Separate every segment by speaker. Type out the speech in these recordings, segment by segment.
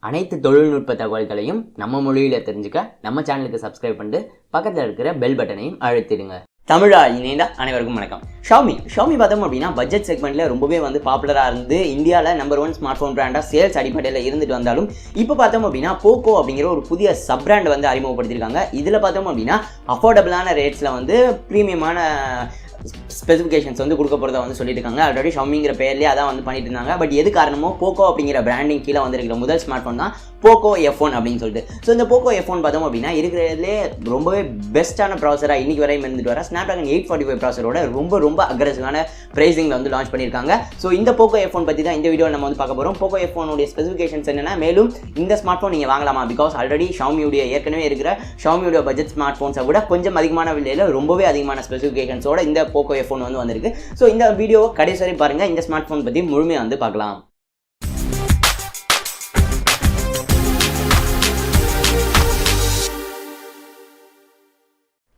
Speaker 1: அனைத்து தொழில்நுட்ப தகவல்களையும் நம்ம மொழியில தெரிஞ்சுக்க நம்ம சேனலுக்கு சப்ஸ்கிரைப் பண்ணிட்டு பக்கத்தில் இருக்கிற பெல் பட்டனையும் அழுத்திடுங்க. தமிழா இணைந்த அனைவருக்கும் வணக்கம். ஷாமி பார்த்தோம் அப்படின்னா பட்ஜெட் செக்மெண்ட்ல ரொம்பவே பாப்புலராக இருந்து இந்தியாவில் நம்பர் 1 ஸ்மார்ட் ஃபோன் பிராண்டாக சேல்ஸ் அடிப்படையில் இருந்துட்டு வந்தாலும் இப்போ பார்த்தோம் அப்படின்னா போக்கோ அப்படிங்கிற ஒரு புதிய சப் பிராண்ட் அறிமுகப்படுத்தியிருக்காங்க. இதில் பார்த்தோம் அப்படின்னா அஃபோர்டபுளான ரேட்ஸில் ப்ரீமியமான ஸ்பெசிஃபிகேஷன்ஸ் கொடுக்க போகிறதா சொல்லியிருக்காங்க. ஆல்ரெடி ஷாமிங்கிற பேர்லேயே அதான் பண்ணிட்டு இருந்தாங்க. பட் எது காரணமோ போக்கோ அப்படிங்கிற பிராண்டிங் கீழே வந்திருக்கிற முதல் ஸ்மார்ட் ஃபோன் தான் போக்கோ F1 அப்படின்னு சொல்லிட்டு. ஸோ இந்த போக்கோ F1 பார்த்தோம் அப்படின்னா இருக்கிறதுலே ரொம்பவே பெஸ்ட்டான ப்ராசராக இன்றைக்கி வரையும் இருந்துட்டு வர ஸ்னாப்ட்ராகன் 845 ப்ராசரோட ரொம்ப அக்ரெசிவான ப்ரைஸிங்கில் லான்ச் பண்ணியிருக்காங்க. ஸோ இந்த போக்கோ F1 பற்றி தான் இந்த வீடியோவில் நம்ம பார்க்க போகிறோம். போக்கோ F1 உடைய ஸ்பெசிஃபிகேஷன்ஸ் என்னென்னா, மேலும் இந்த ஸ்மார்ட் ஃபோன் நீங்கள் வாங்கலாமா, பிகாஸ் ஆல்ரெடி ஷாமியுடைய ஏற்கனவே இருக்கிற ஷாமியுடைய பட்ஜெட் ஸ்மார்ட் ஃபோன்ஸை விட கொஞ்சம் அதிகமான விலையில் ரொம்பவே அதிகமான ஸ்பெசிஃபிகேஷன்ஸோட இந்த போக்கோ F1 வந்திருக்கு. ஸோ இந்த வீடியோவை கடைசி வரை பாருங்கள். இந்த ஸ்மார்ட் ஃபோன் பற்றி முழுமையாக பார்க்கலாம்.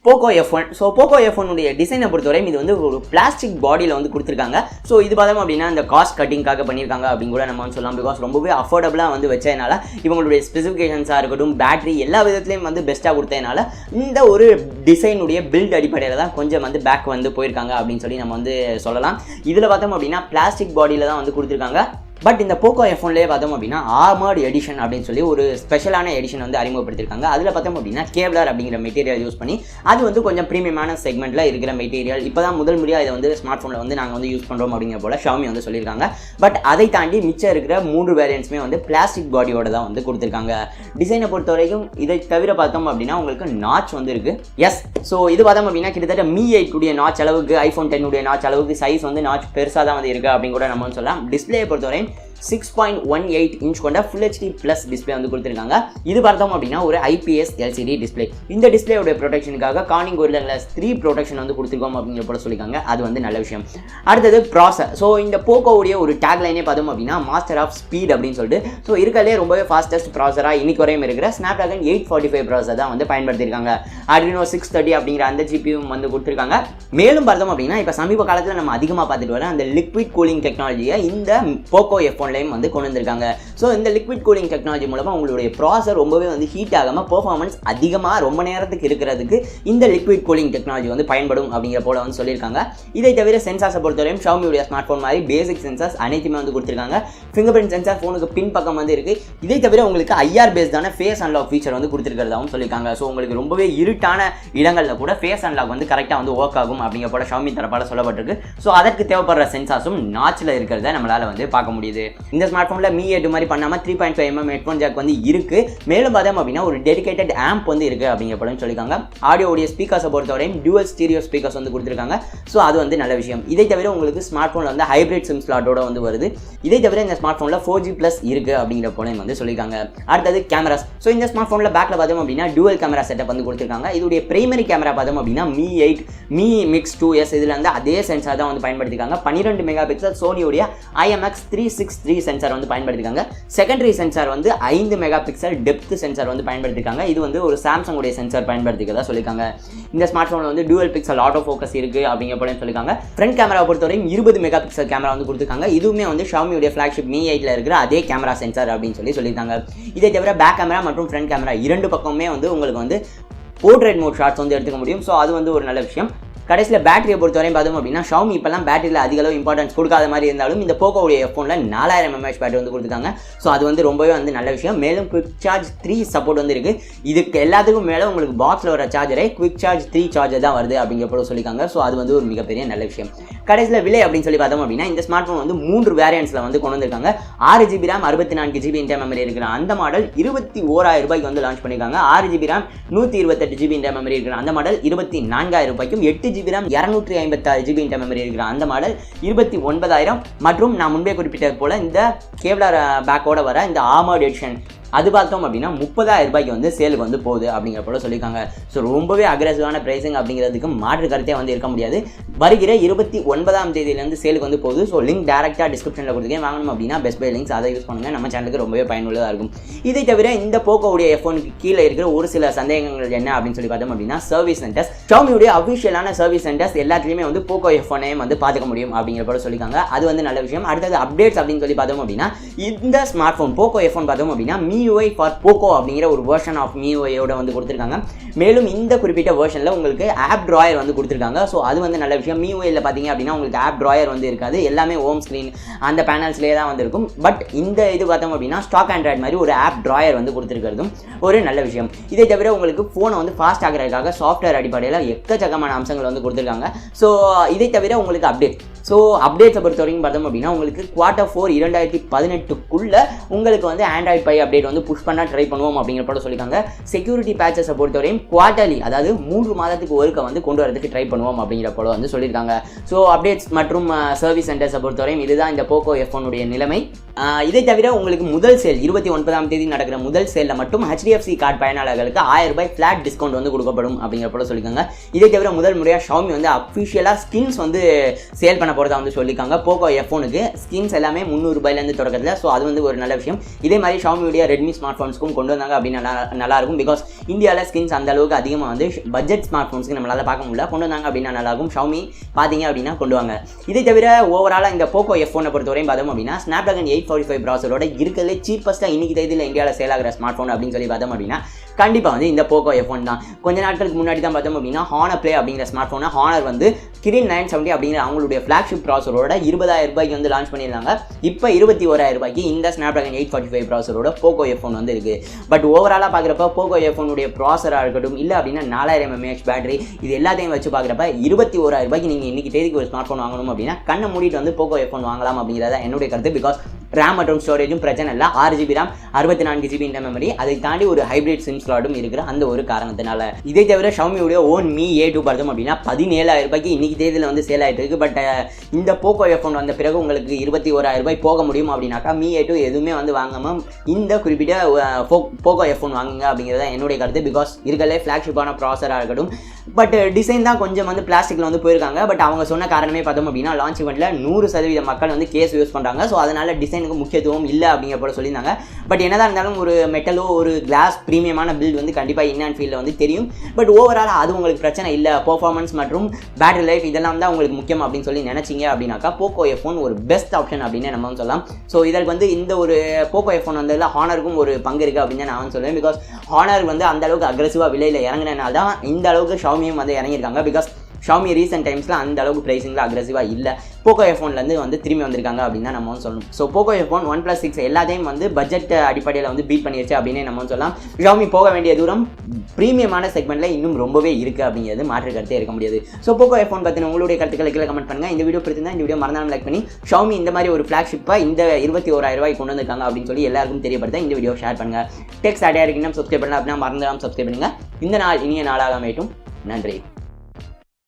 Speaker 1: Poco F1. So Poco F1 உடைய டிசைனை பொறுத்தவரையும் இது ஒரு பிளாஸ்டிக் பாடியில் கொடுத்துருக்காங்க. ஸோ இது பார்த்தோம் அப்படின்னா இந்த காஸ்ட் கட்டிங்காக பண்ணியிருக்காங்க அப்படின்னு கூட நம்ம சொல்லலாம். பிகாஸ் ரொம்பவே அஃபோர்டபுளாக வச்சதுனால இவங்களுடைய ஸ்பெசிஃபிகேஷன்ஸாக இருக்கட்டும், பேட்டரி எல்லா விதத்துலையும் பெஸ்ட்டாக கொடுத்ததுனால இந்த ஒரு டிசைனுடைய பில்ட் அடிப்படையில் தான் கொஞ்சம் பேக் போயிருக்காங்க அப்படின்னு சொல்லி நம்ம சொல்லலாம். இதில் பார்த்தோம் அப்படின்னா பிளாஸ்டிக் பாடியில் தான் கொடுத்துருக்காங்க. பட் இந்த போக்கோ F1லேயே பார்த்தோம் அப்படின்னா ஆர்மர்ட் எடிஷன் அப்படின்னு சொல்லி ஒரு ஸ்பெஷலான எடிஷன் அறிமுகப்படுத்திருக்காங்க. அதில் பார்த்தோம் அப்படின்னா கேவ்லர் அப்படிங்கிற மெட்டீரியல் யூஸ் பண்ணி அது கொஞ்சம் ப்ரீமியமான செக்மெண்ட்டில் இருக்கிற மெட்டீரியல். இப்போ தான் முதல் முறையாக இதை ஸ்மார்ட் ஃபோனில் நாங்கள் யூஸ் பண்ணுறோம் அப்படிங்கிற போல ஷாமி சொல்லியிருக்காங்க. பட் அதை தாண்டி மிச்சம் இருக்கிற 3 வேரியன்ட்ஸுமே பிளாஸ்டிக் பாடியோட தான் கொடுத்துருக்காங்க. டிசைனை பொறுத்த வரைக்கும் இதை தவிர பார்த்தோம் அப்படின்னா உங்களுக்கு நாட்ச் இருக்குது. எஸ், ஸோ இது பார்த்தோம் அப்படின்னா கிட்டத்தட்ட Mi 8 உடைய நாட்ச் அளவுக்கு, iPhone 10 உடைய நாட்ச் அளவுக்கு சைஸ் நாட்ச் பெருசாக தான் இருக்குது அப்படின்னு கூட நம்ம சொல்லலாம். டிஸ்பிளேயை பொறுத்தவரை 6.18 இன்ச் கொண்ட Full HD Plus டிஸ்பிளே கொடுத்துருக்காங்க. இது பார்த்தோம் அப்படின்னா ஒரு IPS LCD டிஸ்பிளே. இந்த டிஸ்பிளேயோட ப்ரொடெக்ஷனுக்காக கார்னிங் Gorilla Glass 3 ப்ரொடெக்ஷன் கொடுத்துருக்கோம் அப்படிங்கிற போல சொல்லியிருக்காங்க. அது நல்ல விஷயம். அடுத்தது ப்ராசர். ஸோ இந்த போக்கோவுடைய ஒரு டேக்லைனே பார்த்தோம் அப்படின்னா மாஸ்டர் ஆஃப் ஸ்பீட் அப்படின்னு சொல்லிட்டு. ஸோ இருக்கிறதே ரொம்பவே ஃபாஸ்டஸ்ட் ப்ராசராக இன்னைக்கு வரையும் இருக்கிற ஸ்னாப்ட்ராகன் 845 ப்ராசர் தான் பயன்படுத்தியிருக்காங்க. Adreno 630 அப்படிங்கிற அந்த GPU கொடுத்துருக்காங்க. மேலும் பார்த்தோம் அப்படின்னா இப்போ சமீப காலத்தில் நம்ம அதிகமாக பார்த்துட்டு வர அந்த லிக்விட் கூலிங் டெக்னாலஜியை இந்த போக்கோ F1 கொண்டு வந்திருக்காங்க. ஸோ இந்த லிக்விட் கூலிங் டெக்னாலஜி மூலமா உங்களுடைய ப்ராசர் ரொம்பவே ஹீட் ஆகாமல் பெர்ஃபார்மன்ஸ் அதிகமாக ரொம்ப நேரத்துக்கு இருக்கிறதுக்கு இந்த லிக்விட் கூலிங் டெக்னாலஜி பயன்படும் அப்படிங்கிற போல சொல்லியிருக்காங்க. இதை தவிர சென்சார்ஸை பொறுத்தவரையும் ஷாமியுடைய ஸ்மார்ட் ஃபோன் மாதிரி பேசிக் சென்சார்ஸ் அனைத்துமே கொடுத்துருக்காங்க. ஃபிங்கர் பிரிண்ட் சென்சார் ஃபோனுக்கு பின் பக்கம் இருக்கு. இதை தவிர உங்களுக்கு IR பேஸ்டான ஃபேஸ் அன்லாக் ஃபீச்சர் கொடுத்துருக்கிறதாவும் சொல்லியிருக்காங்க. ஸோ உங்களுக்கு ரொம்பவே இருட்டான இடங்களில் கூட ஃபேஸ் அன்லாக் கரெக்டாக ஒர்க் ஆகும் அப்படிங்கிற போல ஷாமி தரப்பால் சொல்லப்பட்டிருக்கு. ஸோ அதற்கு தேவைப்படுற சென்சார்ஸும் நாச்சில் இருக்கிறத நம்மளால பார்க்க முடியுது. இந்த ஸ்மார்ட் ஃபோனில் Mi 8 மாதிரி பண்ணாமல் 3.5mm ஹெட்ஃபோன் ஜாக் இருக்கு. மேலும் பார்த்தோம் அப்படின்னா ஒரு டெடிகேட்டட் ஆம்ப் இருக்கு அப்படிங்கிற போல சொல்லியிருக்காங்க. ஆடியோடைய ஸ்பீக்கர்ஸை பொறுத்தவரையும் டியூவல் ஸ்டீரியோ ஸ்பீக்கர்ஸ் கொடுத்துருக்காங்க. ஸோ அது நல்ல விஷயம். இதை தவிர உங்களுக்கு ஸ்மார்ட் ஃபோனில் ஹைப்ரிட் சிம் ஸ்லாட்டோட வருது. இதை தவிர இந்த ஸ்மார்ட் ஃபோனில் 4G+ இருக்கு அப்படிங்கிற போல சொல்லியிருக்காங்க. அடுத்தது கேமராஸ். ஸோ இந்த ஸ்மார்ட் ஃபோனில் பேக்கில் பார்த்தோம் அப்படின்னா dual கேமரா செட்டப் கொடுத்துருக்காங்க. இதோடைய பிரைமரி கேமரா பார்த்தோம் அப்படின்னா Mi 8 Mi Mix 2S இதில் அதே சென்சார் தான் பயன்படுத்திருக்காங்க. 12 மெகா பிக்சல் சோனியோடைய IMX 363 சென்சார் பயன்படுத்திருக்காங்க. Secondary sensor 5 mega pixel depth sensor பயன்படுத்திருக்காங்க. இது ஒரு சாம்சங் உடைய சென்சார் பயன்படுத்திக்கிறதா சொல்லியிருக்காங்க. இந்த ஸ்மார்ட் ஃபோனில் dual பிக்சல் ஆட்டோ ஃபோக்கஸ் இருக்கு அப்படிங்கிற போல சொல்லியிருக்காங்க. ஃப்ரண்ட் கேமரா பொறுத்தவரையும் 20 மெகா பிக்சல் கேமரா கொடுத்துருக்காங்க. இதுவுமே ஷாமியுடைய ஃபிளாக்ஷிப் Mi 8ல இருக்கிற அதே கேமரா சென்சார் அப்படின்னு சொல்லியிருக்காங்க. இதை தவிர பேக் கேமரா மற்றும் ஃப்ரண்ட் கேமரா இரண்டு பக்கமே உங்களுக்கு போர்ட்ரேட் மோட் ஷாட்ஸ் எடுத்துக்க முடியும். ஸோ அது ஒரு நல்ல விஷயம். கடைசியில் பேட்டரியை பொறுத்தவரையும் பார்த்தோம் அப்படின்னா ஷாமி இப்போலாம் பேட்டரியில் அதிக அளவு இம்பார்ட்டன்ஸ் கொடுக்காத மாதிரி இருந்தாலும் இந்த போக்கோவுடைய F1ல 4000 mAh பேட்டரி கொடுத்துருக்காங்க. ஸோ அது ரொம்பவே நல்ல விஷயம். மேலும் குவிக் சார்ஜ் 3 சப்போர்ட் இருக்கு. இதுக்கு எல்லாத்துக்கும் மேலே உங்களுக்கு பாக்ஸில் வர சார்ஜரை குவிக் சார்ஜ் 3 சார்ஜர் தான் வருது அப்படிங்கிற போல சொல்லியிருக்காங்க. ஸோ அது ஒரு மிகப்பெரிய நல்ல விஷயம். கடைசியில் விலை அப்படின்னு சொல்லி பார்த்தோம் அப்படின்னா இந்த ஸ்மார்ட் ஃபோன் 3 வேரியன்ட்ஸில் கொண்டு வந்திருக்காங்க. 6GB RAM 64GB inter memory இருக்கிற அந்த மாடல் 21,000 ரூபாய்க்கு லான்ச் பண்ணியிருக்காங்க. 6GB RAM 128GB inter memory இருக்கிற அந்த மாடல் 24,000 ரூபாய்க்கும், 8GB RAM 256GB inter memory இருக்கிற அந்த மாடல் 29,000 மற்றும் நான் முன்பே குறிப்பிட்டது போல இந்த கேவ்லர் பேக்கோட வர இந்த ஆர்மர்ட் எடிஷன் அது பார்த்தோம் அப்படின்னா 30,000 ரூபாய்க்கு சேலுக்கு போகுது அப்படிங்கிற போல சொல்லியிருக்காங்க. ஸோ ரொம்பவே அக்ரெசிவான பிரைசிங் அப்படிங்கிறதுக்கு மாற்று கருத்தே இருக்க முடியாது. வருகிற 29ஆம் தேதியிலேருந்து சேலுக்கு போகுது. ஸோ லிங்க் டேரெக்டாக டிஸ்கிரிப்ஷனில் கொடுத்துருக்கேன். வாங்கணும் அப்படின்னா பெஸ்ட் பை லிங்க்ஸ் அதை யூஸ் பண்ணுங்கள். நம்ம சேனலுக்கு ரொம்பவே பயனுள்ளதாக இருக்கும். இதை தவிர இந்த போக்கோவுடைய F1க்கு கீழே இருக்கிற ஒரு சில சந்தேகங்கள் என்ன அப்படின்னு சொல்லி பார்த்தோம் அப்படின்னா சர்வீஸ் சென்டர்ஸ். ஷாமியுடைய அஃபிஷியலான சர்வீஸ் சென்டர்ஸ் எல்லாத்துலேயுமே போக்கோ F1ஐயும் பார்த்துக்க முடியும் அப்படிங்கிற போல சொல்லியிருக்காங்க. அது நல்ல விஷயம். அடுத்தது அப்டேட்ஸ் அப்படின்னு சொல்லி பார்த்தோம் அப்படின்னா இந்த ஸ்மார்ட் ஃபோன் போக்கோ F1 பார்த்தோம் அப்படின்னா Mi MIUI ஃபார் Poco அப்படிங்கிற ஒரு வெர்ஷன் ஆஃப் MIUI-யோட வந்து கொடுத்துருக்காங்க. மேலும் இந்த குறிப்பிட்ட வெர்ஷனில் உங்களுக்கு ஆப் ட்ராயர் வந்து கொடுத்துருக்காங்க. ஸோ அது வந்து நல்ல விஷயம். MIUI-ல பார்த்தீங்க அப்படின்னா உங்களுக்கு ஆப் ட்ராயர் வந்து இருக்காது, எல்லாமே ஹோம் ஸ்க்ரீன் அந்த பேனல்ஸ்லேயே தான் வந்து இருக்கும். பட் இந்த இது பார்த்தோம் அப்படின்னா ஸ்டாக் ஆண்ட்ராய்டு மாதிரி ஒரு ஆப் ட்ராயர் வந்து கொடுத்துருக்கிறதும் ஒரு நல்ல விஷயம். இதை தவிர உங்களுக்கு ஃபோனை வந்து ஃபாஸ்ட் ஆகிறதுக்காக சாஃப்ட்வேர் அடிப்படையில் எக்கச்சக்கமான அம்சங்கள் வந்து கொடுத்துருக்காங்க. ஸோ இதை தவிர உங்களுக்கு அப்டேட்ஸை பொறுத்த வரைக்கும் பார்த்தோம் அப்படின்னா உங்களுக்கு Q4 2018 உங்களுக்கு வந்து ஆண்ட்ராய்டு பை அப்டேட் வந்து புஷ் பண்ணால் ட்ரை பண்ணுவோம் அப்படிங்கிற போல சொல்லியிருக்காங்க. செக்யூரிட்டி பேச்சஸை பொறுத்தவரையும் குவார்ட்டர்லி, அதாவது 3 மாதத்துக்கு ஒருக்க வந்து கொண்டு வரதுக்கு ட்ரை பண்ணுவோம் அப்படிங்கிற போல வந்து சொல்லியிருக்காங்க. ஸோ அப்டேட்ஸ் மற்றும் சர்வீஸ் சென்டர்ஸை பொறுத்தவரையும் இதுதான் இந்த Poco F1 உடைய நிலைமை. இதை தவிர உங்களுக்கு முதல் சேல் 29ஆம் தேதி நடக்கிற முதல் சேலில் மட்டும் HDFC கார்டு பயனாளர்களுக்கு ₹1000 ஃபிளாட் டிஸ்கவுண்ட் வந்து கொடுக்கப்படும் அப்படிங்கிற போல சொல்லியிருக்காங்க. இதை தவிர முதல் முறையாக Xiaomi வந்து அஃபிஷியலாக ஸ்கின்ஸ் வந்து சேல் பண்ண போகிறதா வந்து சொல்லியிருக்காங்க. Poco F1க்கு ஸ்கின்ஸ் எல்லாமே ₹300 தொடக்கத்தில். ஸோ அது வந்து ஒரு நல்ல விஷயம். இதே மாதிரி Xiaomi-உடைய ரெட்மி ஸ்மார்ட் ஃபோன்ஸ்க்கும் கொண்டு வந்தாங்க அப்படின்னு நல்லாயிருக்கும். பிகாஸ் இந்தியாவில் ஸ்கின்ஸ் அந்த அளவுக்கு அதிகமாக வந்து பட்ஜெட் ஸ்மார்ட் ஃபோன்ஸ்க்கு நம்மளால் பார்க்க முடியல. கொண்டு வந்தாங்க அப்படின்னா நல்லாயிருக்கும். Xiaomi பார்த்தீங்க அப்படின்னா கொண்டு வாங்க. இதை தவிர ஓவராலாக இந்த Poco F1 பொறுத்தவரையும் பார்த்தோம் அப்படின்னா Snapdragon 845 ப்ராசரோட இருக்கிறதுலே சீப்பஸ்ட்டாக இன்னைக்கு தேதியில் இந்தியாவில் சேல் ஆகிற ஸ்மார்ட் ஃபோன் அப்படின்னு சொல்லி பார்த்தோம் அப்படின்னா கண்டிப்பாக வந்து இந்த Poco F1 தான். கொஞ்ச நாட்களுக்கு முன்னாடி தான் பார்த்தோம் அப்படின்னா Honor Play அப்படிங்கிற ஸ்மார்ட் ஃபோனை Honor வந்து Kirin 970 அப்படிங்கிற அவங்களுடைய ஃப்ளாக்ஷிப் ப்ராசரோட ₹20,000 வந்து லான்ச் பண்ணியிருந்தாங்க. இப்போ ₹21,000 இந்த Snapdragon 845 ப்ராசரோட Poco F1 வந்து இருக்குது. பட் ஓவராலாக பார்க்குறப்ப Poco F1 உடைய ப்ராசராக இருக்கட்டும், இல்லை அப்படின்னா 4000 mAh பேட்டரி, இது எல்லாத்தையும் வச்சு பார்க்குறப்ப ₹21,000 நீங்கள் இன்னைக்கு தேதிக்கு ஒரு ஸ்மார்ட் ஃபோன் வாங்கணும் அப்படின்னா கண்ணை மூடிட்டு வந்து Poco F1 வாங்கலாம் அப்படிங்கிறத என்னுடைய கருத்து. பிகாஸ் ரேம் மற்றும் ஸ்டோரேஜும் பிரச்சனை இல்லை. 6GB RAM, 64GB inter memory, அதை தாண்டி ஒரு ஹைப்ரிட் சிம் ஸ்லாட்டும் இருக்கிற அந்த ஒரு காரணத்தினால. இதை தவிர Xiaomi-உடைய ஓன் Mi A2 பார்த்தோம் அப்படின்னா ₹17,000 இன்னைக்கு தேதியில் வந்து சேல் ஆகிட்டு இருக்கு. பட் இந்த Poco F1 வந்த பிறகு உங்களுக்கு ₹21,000 போக முடியும் அப்படின்னாக்கா Mi A2 எதுவுமே வந்து வாங்காமல் இந்த குறிப்பிட்ட Poco F1 வாங்குங்க அப்படிங்கிறத என்னுடைய கருத்து. பிகாஸ் இருக்கலே ஃப்ளாக்ஷிப்பான ப்ராசராக இருக்கட்டும், பட் டிசைன் தான் கொஞ்சம் வந்து பிளாஸ்டிக்கில் வந்து போயிருக்காங்க. பட் அவங்க சொன்ன காரணமே பார்த்தோம் அப்படின்னா லான்ச் இவெண்ட்டில் 100% மக்கள் வந்து கேஸ் யூஸ் பண்ணுறாங்க. ஸோ அதனால் டிசைனுக்கு முக்கியத்துவம் இல்லை அப்படிங்கிற போல சொல்லியிருந்தாங்க. பட் என்னதான் இருந்தாலும் ஒரு மெட்டலோ ஒரு கிளாஸ் ப்ரீமியமான பில்ட் வந்து கண்டிப்பாக இன் அண்ட் ஃபீல்டில் வந்து தெரியும். பட் ஓவரால் அது உங்களுக்கு பிரச்சனை இல்லை. பெர்ஃபார்மன்ஸ் மற்றும் பேட்டரி லைஃப் இதெல்லாம் தான் உங்களுக்கு முக்கியம் அப்படின்னு சொல்லி நினச்சிங்க அப்படின்னாக்கா Poco F1 ஒரு பெஸ்ட் ஆப்ஷன் அப்படின்னு நம்ம வந்து சொல்லலாம். ஸோ இதற்கு வந்து இந்த ஒரு Poco F1 வந்ததில் Honorக்கும் ஒரு பங்கு இருக்குது அப்படின்னு நான் வந்து சொல்லுவேன். பிகாஸ் Honor வந்து அந்த அளவுக்கு அக்ரெசிவாக விலையில் இறங்கினால தான் இந்த அளவுக்கு Xiaomi-யும் வந்து இறங்கியிருக்காங்க. பிகாஸ் Xiaomi ரீசெண்ட் டைம்ஸில் அந்த அளவுக்கு ப்ரைஸிங்கில் அக்ரெசிவாக இல்லை. Poco F1லேருந்து வந்து திரும்பி வந்திருக்காங்க அப்படின்னு நம்ம வந்து சொல்லணும். ஸோ Poco F1 OnePlus 6 எல்லாத்தையும் வந்து பட்ஜெட் அடிப்படையில் வந்து பீட் பண்ணிடுச்சு அப்படின்னு நம்ம வந்து சொல்லலாம். Xiaomi போக வேண்டிய தூரம் ப்ரீமியமான செக்மெண்ட்டில் இன்னும் ரொம்பவே இருக்குது அப்படிங்கிறது மாற்று கருத்தே இருக்க முடியாது. ஸோ Poco F1 பற்றின உங்களுடைய கருத்துக்களை கீழே கமெண்ட் பண்ணுங்கள். இந்த வீடியோ பிடிச்சிருந்தா இந்த வீடியோ மறந்தாலும் லைக் பண்ணி Xiaomi இந்த மாதிரி ஒரு ஃப்ளாக்ஷிப்பை இந்த ₹21,000 கொண்டு வந்திருக்காங்க அப்படின்னு சொல்லி எல்லாருக்கும் தெரியப்படுத்த இந்த வீடியோ ஷேர் பண்ணுங்கள். Satire இன்னும் சப்ஸ்கிரைப் பண்ணலாம் அப்படின்னா மறந்துடாமல் சப்ஸ்கிரைப் பண்ணுங்கள். இந்த நாள் இனிய நாளாக அமையட்டும். நன்றி.